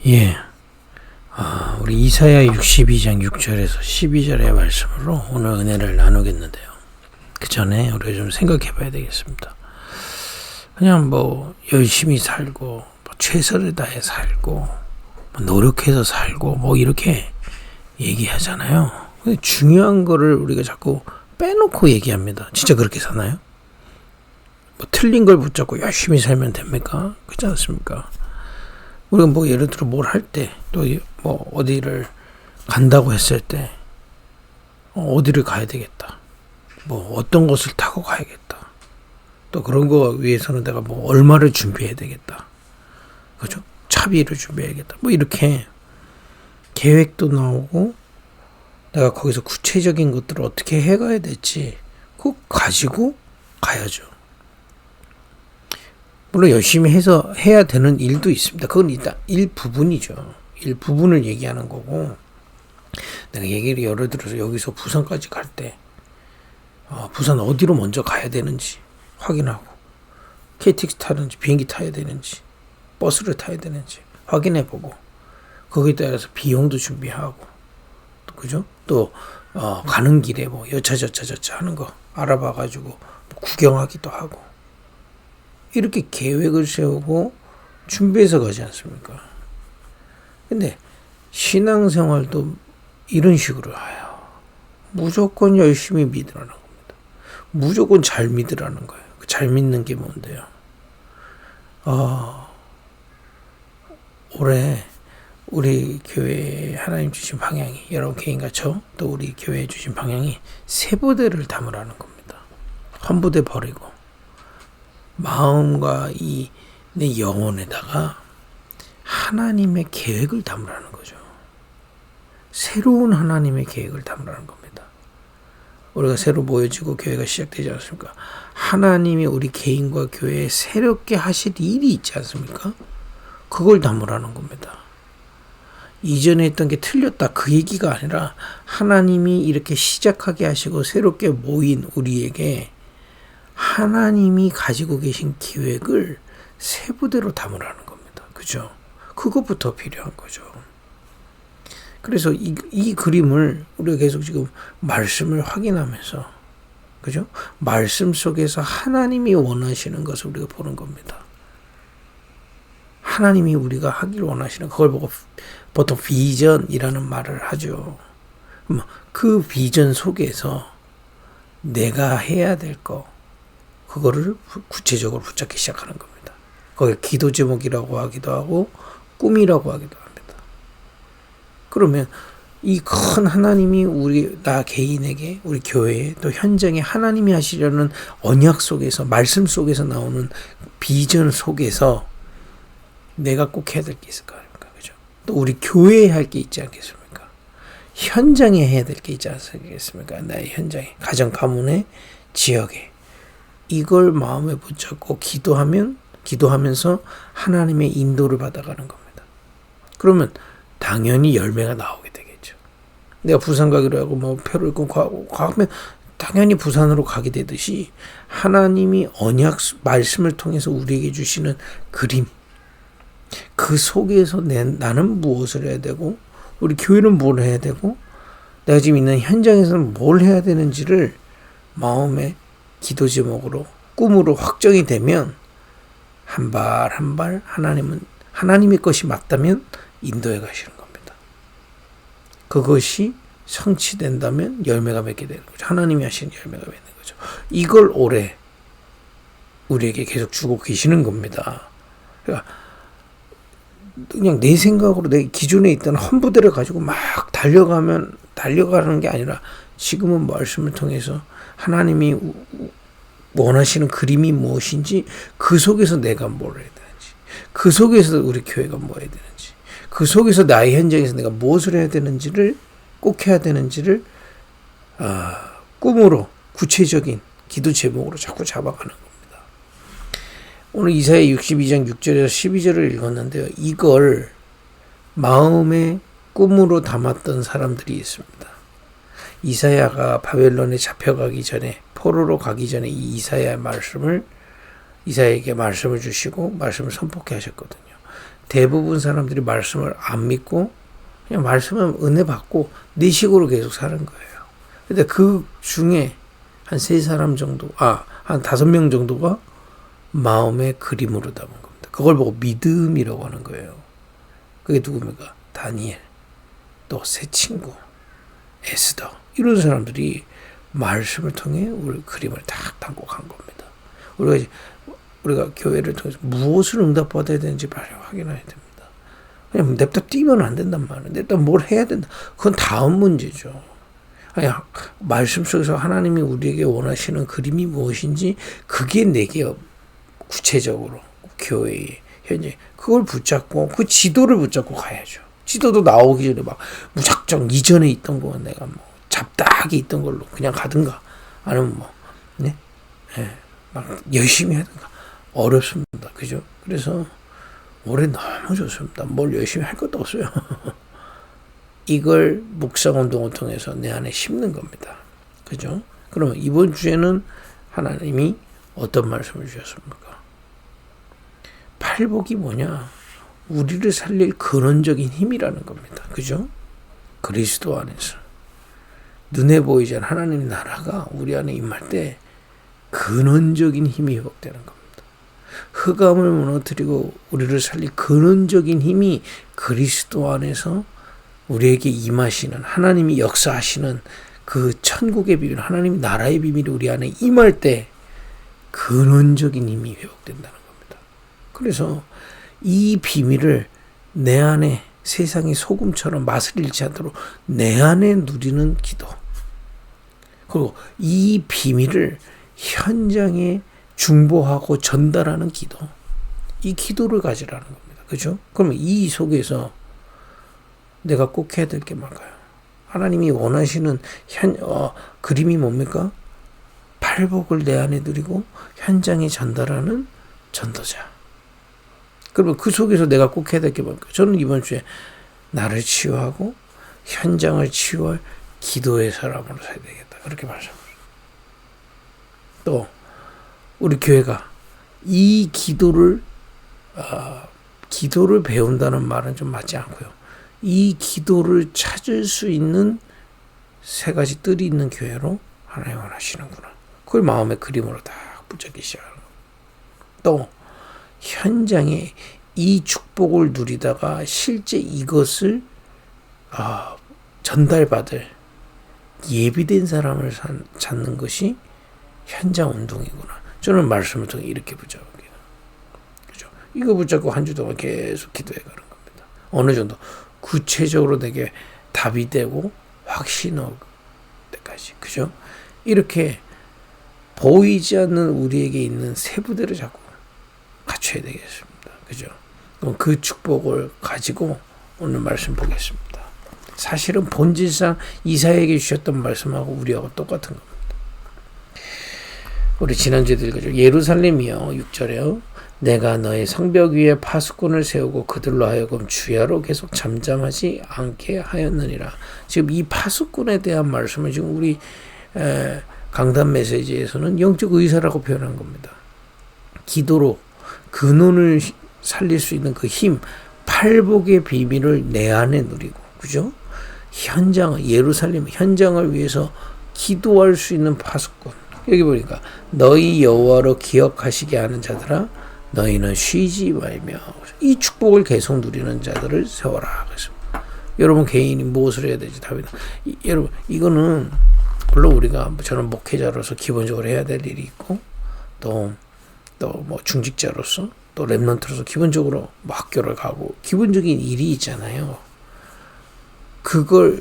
예. 우리 이사야 62장 6절에서 12절의 말씀으로 오늘 은혜를 나누겠는데요. 그 전에 우리가 좀 생각해 봐야 되겠습니다. 그냥 열심히 살고, 최선을 다해 살고, 노력해서 살고, 이렇게 얘기하잖아요. 근데 중요한 거를 우리가 자꾸 빼놓고 얘기합니다. 진짜 그렇게 사나요? 틀린 걸 붙잡고 열심히 살면 됩니까? 그렇지 않습니까? 우리가 예를 들어 뭘 할 때, 또 어디를 간다고 했을 때, 어디를 가야 되겠다. 어떤 것을 타고 가야겠다. 또 그런 거 위해서는 내가 얼마를 준비해야 되겠다. 그죠? 차비를 준비해야겠다. 이렇게 계획도 나오고, 내가 거기서 구체적인 것들을 어떻게 해가야 될지, 그거 가지고 가야죠. 물론 열심히 해서 해야 되는 일도 있습니다. 그건 일단 일부분이죠. 일부분을 얘기하는 거고, 내가 얘기를 예를 들어서 여기서 부산까지 갈 때, 부산 어디로 먼저 가야 되는지 확인하고, KTX 타는지 비행기 타야 되는지 버스를 타야 되는지 확인해보고, 거기에 따라서 비용도 준비하고, 그죠? 또 가는 길에 여차저차 하는 거 알아봐가지고 구경하기도 하고, 이렇게 계획을 세우고 준비해서 가지 않습니까? 근데 신앙생활도 이런 식으로 해요. 무조건 열심히 믿으라는 겁니다. 무조건 잘 믿으라는 거예요. 잘 믿는 게 뭔데요? 올해 우리 교회에 하나님 주신 방향이, 여러분 개인과 또 우리 교회에 주신 방향이 세 부대를 담으라는 겁니다. 한 부대 버리고 마음과 내 영혼에다가 하나님의 계획을 담으라는 거죠. 새로운 하나님의 계획을 담으라는 겁니다. 우리가 새로 모여지고 교회가 시작되지 않습니까? 하나님이 우리 개인과 교회에 새롭게 하실 일이 있지 않습니까? 그걸 담으라는 겁니다. 이전에 했던 게 틀렸다, 그 얘기가 아니라 하나님이 이렇게 시작하게 하시고 새롭게 모인 우리에게 하나님이 가지고 계신 계획을 세 부대로 담으라는 겁니다. 그죠? 그것부터 필요한 거죠. 그래서 이 그림을 우리가 계속 지금 말씀을 확인하면서, 그죠? 말씀 속에서 하나님이 원하시는 것을 우리가 보는 겁니다. 하나님이 우리가 하기를 원하시는, 그걸 보고 보통 비전이라는 말을 하죠. 그 비전 속에서 내가 해야 될 거, 그거를 구체적으로 붙잡기 시작하는 겁니다. 그걸 기도 제목이라고 하기도 하고 꿈이라고 하기도 합니다. 그러면 이 큰 하나님이 나 개인에게, 우리 교회에, 또 현장에 하나님이 하시려는 언약 속에서, 말씀 속에서 나오는 비전 속에서 내가 꼭 해야 될 게 있을 거 아닙니까? 그죠? 또 우리 교회에 할 게 있지 않겠습니까? 현장에 해야 될 게 있지 않겠습니까? 나의 현장에, 가정, 가문에, 지역에. 이걸 마음에 붙잡고 기도하면서 하나님의 인도를 받아가는 겁니다. 그러면 당연히 열매가 나오게 되겠죠. 내가 부산 가기로 하고 표를 끊고 가면 당연히 부산으로 가게 되듯이, 하나님이 언약 말씀을 통해서 우리에게 주시는 그림, 그 속에서 나는 무엇을 해야 되고, 우리 교회는 뭘 해야 되고, 내가 지금 있는 현장에서는 뭘 해야 되는지를 마음에 기도 제목으로, 꿈으로 확정이 되면 한 발 한 발 하나님의 것이 맞다면 인도해 가시는 겁니다. 그것이 성취된다면 열매가 맺게 되는 거죠. 하나님이 하시는 열매가 맺는 거죠. 이걸 올해 우리에게 계속 주고 계시는 겁니다. 그러니까 그냥 내 생각으로 내 기존에 있던 헌부대를 가지고 막 달려가는 게 아니라, 지금은 말씀을 통해서 하나님이 원하시는 그림이 무엇인지, 그 속에서 내가 뭘 해야 되는지, 그 속에서 우리 교회가 뭐 해야 되는지, 그 속에서 나의 현장에서 내가 무엇을 해야 되는지를, 꼭 해야 되는지를 꿈으로, 구체적인 기도 제목으로 자꾸 잡아가는 겁니다. 오늘 이사야 62장 6절에서 12절을 읽었는데요. 이걸 마음의 꿈으로 담았던 사람들이 있습니다. 이사야가 바벨론에 잡혀가기 전에, 포로로 가기 전에 이 이사야에게 말씀을 주시고 말씀을 선포케 하셨거든요. 대부분 사람들이 말씀을 안 믿고 그냥 말씀은 은혜 받고 네 식으로 계속 사는 거예요. 근데 그 중에 한 3사람 정도, 한 5명 정도가 마음의 그림으로 담은 겁니다. 그걸 보고 믿음이라고 하는 거예요. 그게 누굽니까? 다니엘, 또 새 친구, 에스더, 이런 사람들이 말씀을 통해 우리 그림을 딱 담고 간 겁니다. 우리가 교회를 통해서 무엇을 응답받아야 되는지 확인해야 됩니다. 그냥 냅다 뛰면 안 된단 말이에요. 냅다 뭘 해야 된다. 그건 다음 문제죠. 아니, 말씀 속에서 하나님이 우리에게 원하시는 그림이 무엇인지 그게 내게 구체적으로 교회에 현재 그걸 붙잡고 그 지도를 붙잡고 가야죠. 지도도 나오기 전에 막 무작정 이전에 있던 거 내가 뭐 잡다하게 있던 걸로 그냥 가든가 아니면 뭐 네? 막 열심히 하든가 어렵습니다. 그죠? 그래서 올해 너무 좋습니다. 뭘 열심히 할 것도 없어요. 이걸 묵상운동을 통해서 내 안에 심는 겁니다. 그죠? 그러면 이번 주에는 하나님이 어떤 말씀을 주셨습니까? 팔복이 뭐냐? 우리를 살릴 근원적인 힘이라는 겁니다. 그죠? 그리스도 안에서 눈에 보이지 않는 하나님의 나라가 우리 안에 임할 때 근원적인 힘이 회복되는 겁니다. 흑암을 무너뜨리고 우리를 살릴 근원적인 힘이 그리스도 안에서 우리에게 임하시는 하나님이 역사하시는 그 천국의 비밀, 하나님 나라의 비밀이 우리 안에 임할 때 근원적인 힘이 회복된다는 겁니다. 그래서 이 비밀을 내 안에 세상의 소금처럼 맛을 잃지 않도록 내 안에 누리는 기도. 그리고 이 비밀을 현장에 중보하고 전달하는 기도. 이 기도를 가지라는 겁니다. 그죠? 그러면 이 속에서 내가 꼭 해야 될 게 뭘까요? 하나님이 원하시는 그림이 뭡니까? 팔복을 내 안에 누리고 현장에 전달하는 전도자. 그러면 그 속에서 내가 꼭 해야 될 게 뭘까요? 저는 이번 주에 나를 치유하고 현장을 치유할 기도의 사람으로 서야 되겠다. 그렇게 말씀합니다. 또 우리 교회가 이 기도를 배운다는 말은 좀 맞지 않고요. 이 기도를 찾을 수 있는 3가지 뜰이 있는 교회로 하나님 원하시는구나. 그걸 마음의 그림으로 딱 붙잡기 시작하는 겁니다. 또 현장에 이 축복을 누리다가 실제 이것을 전달받을 예비된 사람을 찾는 것이 현장 운동이구나. 저는 말씀을 통해 이렇게 붙잡을게요. 그죠? 이거 붙잡고 한 주 동안 계속 기도해 가는 겁니다. 어느 정도 구체적으로 내게 답이 되고 확신할 때까지. 그죠? 이렇게 보이지 않는 우리에게 있는 세부대로 자꾸 갖춰야 되겠습니다. 그죠? 그럼 그 축복을 가지고 오늘 말씀 보겠습니다. 사실은 본질상 이사야에게 주셨던 말씀하고 우리하고 똑같은 겁니다. 우리 지난주에 읽었죠. 예루살렘이여 6절에요. 내가 너의 성벽 위에 파수꾼을 세우고 그들로 하여금 주야로 계속 잠잠하지 않게 하였느니라. 지금 이 파수꾼에 대한 말씀을 지금 우리 강단 메시지에서는 영적 의사라고 표현한 겁니다. 기도로 근원을 살릴 수 있는 그 힘, 팔복의 비밀을 내 안에 누리고, 그죠? 예루살렘 현장을 위해서 기도할 수 있는 파수꾼. 여기 보니까 너희 여호와로 기억하시게 하는 자들아 너희는 쉬지 말며 이 축복을 계속 누리는 자들을 세워라. 그래서 여러분 개인이 무엇을 해야 되지? 답이다. 여러분 이거는 물론 우리가 저는 목회자로서 기본적으로 해야 될 일이 있고 또 뭐 중직자로서 또 렘넌트로서 기본적으로 뭐 학교를 가고 기본적인 일이 있잖아요. 그거는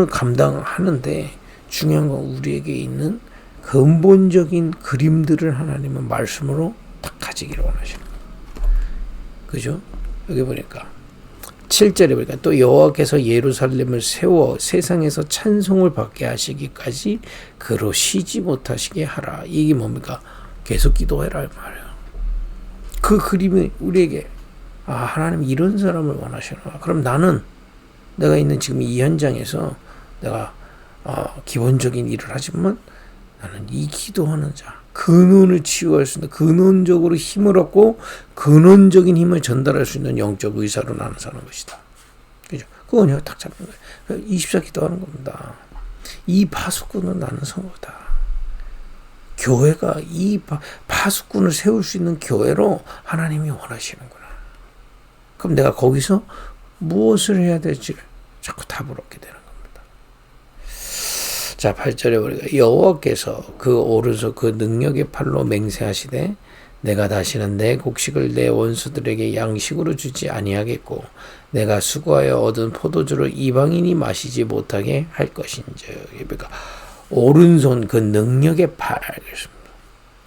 감당하는데 중요한 건 우리에게 있는 근본적인 그림들을 하나님은 말씀으로 딱 가지기를 원하시는 거예요. 그죠? 여기 보니까 7절에 보니까 또 여호와께서 예루살렘을 세워 세상에서 찬송을 받게 하시기까지 그로 쉬지 못하시게 하라. 이게 뭡니까? 계속 기도해라 이 말이에요. 그 그림이 우리에게 하나님 이런 사람을 원하시는구나. 그럼 나는 내가 있는 지금 이 현장에서 내가 기본적인 일을 하지만 나는 이 기도하는 자, 근원을 치유할 수 있는, 근원적으로 힘을 얻고 근원적인 힘을 전달할 수 있는 영적 의사로 나는 사는 것이다. 그죠? 그 언약을 딱 잡는 거예요. 24 기도하는 겁니다. 이 파수꾼은 나는 성도다. 교회가 이 파수꾼을 세울 수 있는 교회로 하나님이 원하시는구나. 그럼 내가 거기서 무엇을 해야 될지 자꾸 답을 얻게 되는 겁니다. 자, 8절에 우리가 여호와께서 그 오른손 그 능력의 팔로 맹세하시되 내가 다시는 내 곡식을 내 원수들에게 양식으로 주지 아니하겠고 내가 수고하여 얻은 포도주를 이방인이 마시지 못하게 할 것인즉. 그러니까 오른손 그 능력의 팔.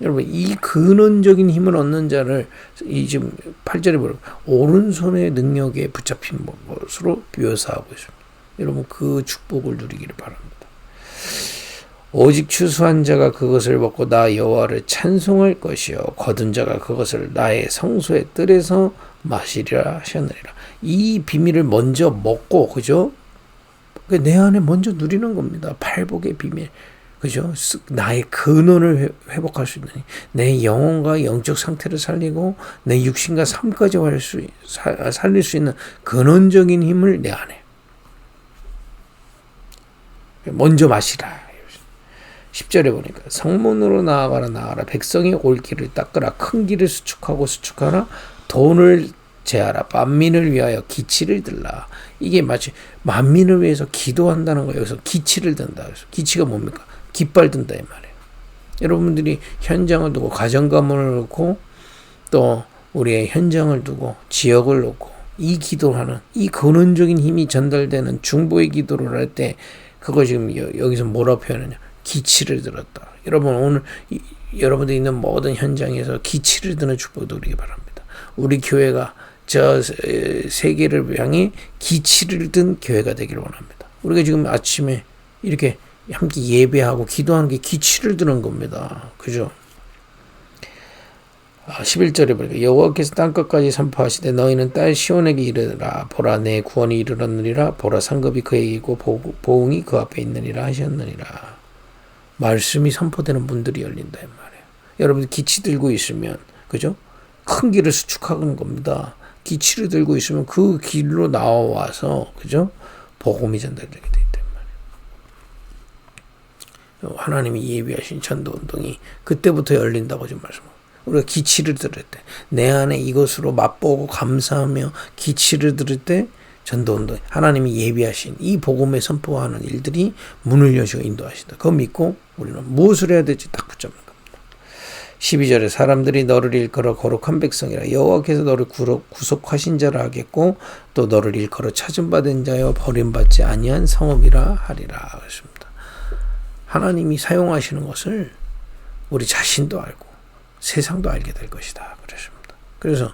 여러분 이 근원적인 힘을 얻는 자를 이 지금 8절에 보면 오른손의 능력에 붙잡힌 것으로 묘사하고 있습니다. 여러분 그 축복을 누리기를 바랍니다. 오직 추수한 자가 그것을 먹고 나 여호와를 찬송할 것이요 거둔 자가 그것을 나의 성소의 뜰에서 마시리라 하셨느니라. 이 비밀을 먼저 먹고, 그죠? 내 안에 먼저 누리는 겁니다. 팔복의 비밀. 그죠? 나의 근원을 회복할 수 있는, 내 영혼과 영적 상태를 살리고 내 육신과 삶까지 살릴 수 있는 근원적인 힘을 내 안에 먼저 마시라. 10절에 보니까 성문으로 나아가라 백성이 올 길을 닦으라 큰 길을 수축하라 돈을 제하라 만민을 위하여 기치를 들라. 이게 마치 만민을 위해서 기도한다는 거예요. 여기서 기치를 든다. 기치가 뭡니까? 깃발 든다 이 말이에요. 여러분들이 현장을 두고 가정가문을 놓고 또 우리의 현장을 두고 지역을 놓고 이 기도하는 이 근원적인 힘이 전달되는 중보의 기도를 할 때 그거 지금 여기서 뭐라고 표현하냐? 기치를 들었다. 여러분 오늘 여러분들 있는 모든 현장에서 기치를 드는 축복을 누리기 바랍니다. 우리 교회가 저 세계를 향해 기치를 든 교회가 되기를 원합니다. 우리가 지금 아침에 이렇게 함께 예배하고 기도하는 게 기치를 드는 겁니다. 그죠? 11절에 보니까 여호와께서 땅끝까지 선포하시되 너희는 딸 시온에게 이르라 보라 내 구원이 이르렀느니라 보라 상급이 그에게 있고 보응이 그 앞에 있느니라 하셨느니라. 말씀이 선포되는 문들이 열린다 이 말이에요. 여러분 기치 들고 있으면 그죠? 큰 길을 수축하는 겁니다. 기치를 들고 있으면 그 길로 나와서 그죠? 복음이 전달되게 돼 있단 말이에요. 하나님이 예비하신 전도운동이 그때부터 열린다고 지금 말씀합니다. 우리가 기치를 들을 때 내 안에 이것으로 맛보고 감사하며 기치를 들을 때 전도운동 하나님이 예비하신 이 복음에 선포하는 일들이 문을 여시고 인도하신다. 그거 믿고 우리는 무엇을 해야 될지 딱 붙잡는 겁니다. 12절에 사람들이 너를 일컬어 거룩한 백성이라 여호와께서 너를 구속하신 자라 하겠고 또 너를 일컬어 찾음받은 자여 버림받지 아니한 성읍이라 하리라 그랬습니다. 하나님이 사용하시는 것을 우리 자신도 알고 세상도 알게 될 것이다 그랬습니다. 그래서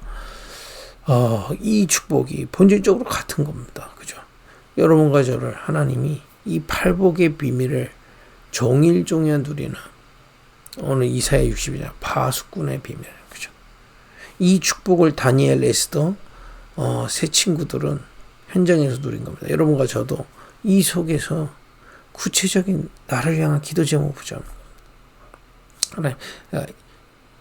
이 축복이 본질적으로 같은 겁니다. 그죠? 여러분과 저를 하나님이 이 팔복의 비밀을 종일종일 누리는 오늘 이사야 60장 파수꾼의 비밀. 그죠? 이 축복을 다니엘 에스더 세 친구들은 현장에서 누린 겁니다. 여러분과 저도 이 속에서 구체적인 나를 향한 기도 제목 보자. 하나님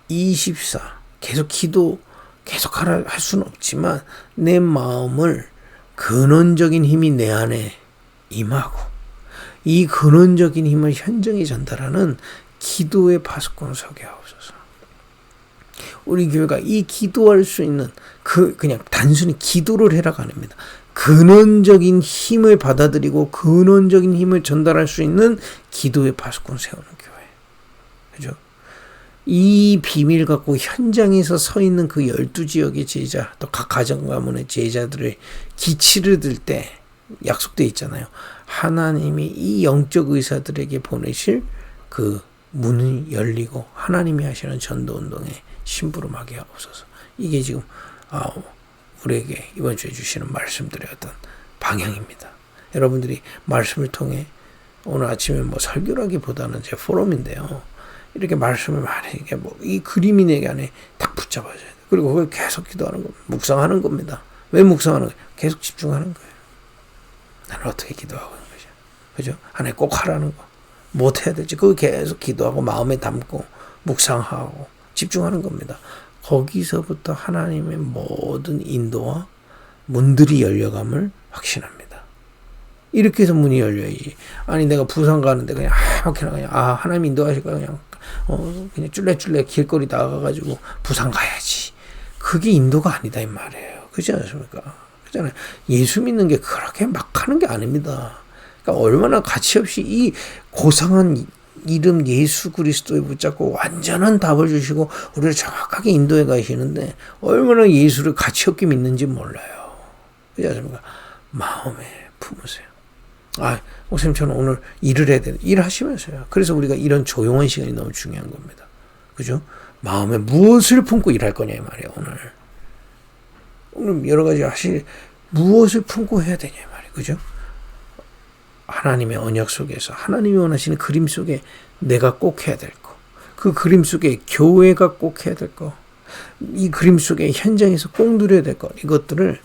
24 계속 기도 계속 할 수는 없지만 내 마음을 근원적인 힘이 내 안에 임하고 이 근원적인 힘을 현장에 전달하는 기도의 파수꾼을 서게 하옵소서. 우리 교회가 이 기도할 수 있는 그냥 단순히 기도를 해라가 아닙니다. 근원적인 힘을 받아들이고 근원적인 힘을 전달할 수 있는 기도의 파수꾼을 세우는 교회. 그죠? 이 비밀 갖고 현장에서 서 있는 그 12지역의 제자, 또 각 가정 가문의 제자들의 기치를 들 때 약속되어 있잖아요. 하나님이 이 영적 의사들에게 보내실 그 문이 열리고 하나님이 하시는 전도운동에 심부름하게 하옵소서. 이게 지금 우리에게 이번 주에 주시는 말씀들의 어떤 방향입니다. 여러분들이 말씀을 통해 오늘 아침에 설교라기보다는 제 포럼인데요. 이렇게 말씀을 많이 이 그림이 내 안에 딱 붙잡아져야 돼. 그리고 그걸 계속 기도하는 겁니다. 묵상하는 겁니다. 왜 묵상하는 거예요? 계속 집중하는 거예요. 나는 어떻게 기도하고 있는 거죠? 그죠? 하나님 꼭 하라는 거. 못 해야 될지 그걸 계속 기도하고 마음에 담고 묵상하고 집중하는 겁니다. 거기서부터 하나님의 모든 인도와 문들이 열려감을 확신합니다. 이렇게 해서 문이 열려야지. 아니 내가 부산 가는데 그냥 아무렇게나 그냥 하나님 인도하실 거야 그냥 그냥 쫄래쫄래 길거리 나가가지고 부산 가야지. 그게 인도가 아니다 이 말이에요. 그렇지 않습니까? 그렇잖아요. 예수 믿는 게 그렇게 막 하는 게 아닙니다. 그러니까 얼마나 가치 없이 이 고상한 이름 예수 그리스도에 붙잡고 완전한 답을 주시고 우리를 정확하게 인도해 가시는데 얼마나 예수를 가치 없게 믿는지 몰라요. 그렇지 않습니까? 마음에 품으세요. 목사님 저는 오늘 일을 해야 돼. 일하시면서요. 그래서 우리가 이런 조용한 시간이 너무 중요한 겁니다. 그죠? 마음에 무엇을 품고 일할 거냐 이 말이에요. 오늘 여러 가지 무엇을 품고 해야 되냐 이 말이에요. 그죠? 하나님의 언약 속에서 하나님이 원하시는 그림 속에 내가 꼭 해야 될 거. 그 그림 속에 교회가 꼭 해야 될 거. 이 그림 속에 현장에서 꼭 누려야 될 거. 이것들을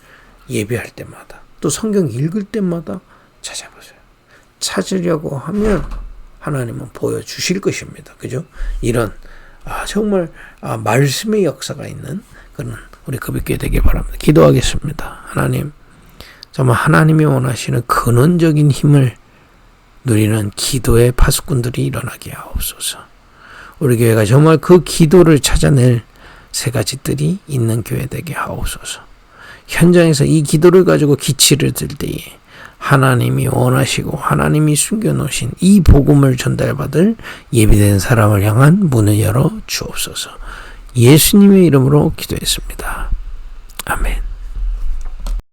예배할 때마다 또 성경 읽을 때마다 찾아보세요. 찾으려고 하면 하나님은 보여주실 것입니다. 그죠? 이런 정말 말씀의 역사가 있는 그런 우리 급있게 되길 바랍니다. 기도하겠습니다. 하나님, 정말 하나님이 원하시는 근원적인 힘을 누리는 기도의 파수꾼들이 일어나게 하옵소서. 우리 교회가 정말 그 기도를 찾아낼 세 가지 뜰이 있는 교회 되게 하옵소서. 현장에서 이 기도를 가지고 기치를 들 때에 하나님이 원하시고 하나님이 숨겨놓으신 이 복음을 전달받을 예비된 사람을 향한 문을 열어 주옵소서. 예수님의 이름으로 기도했습니다. 아멘.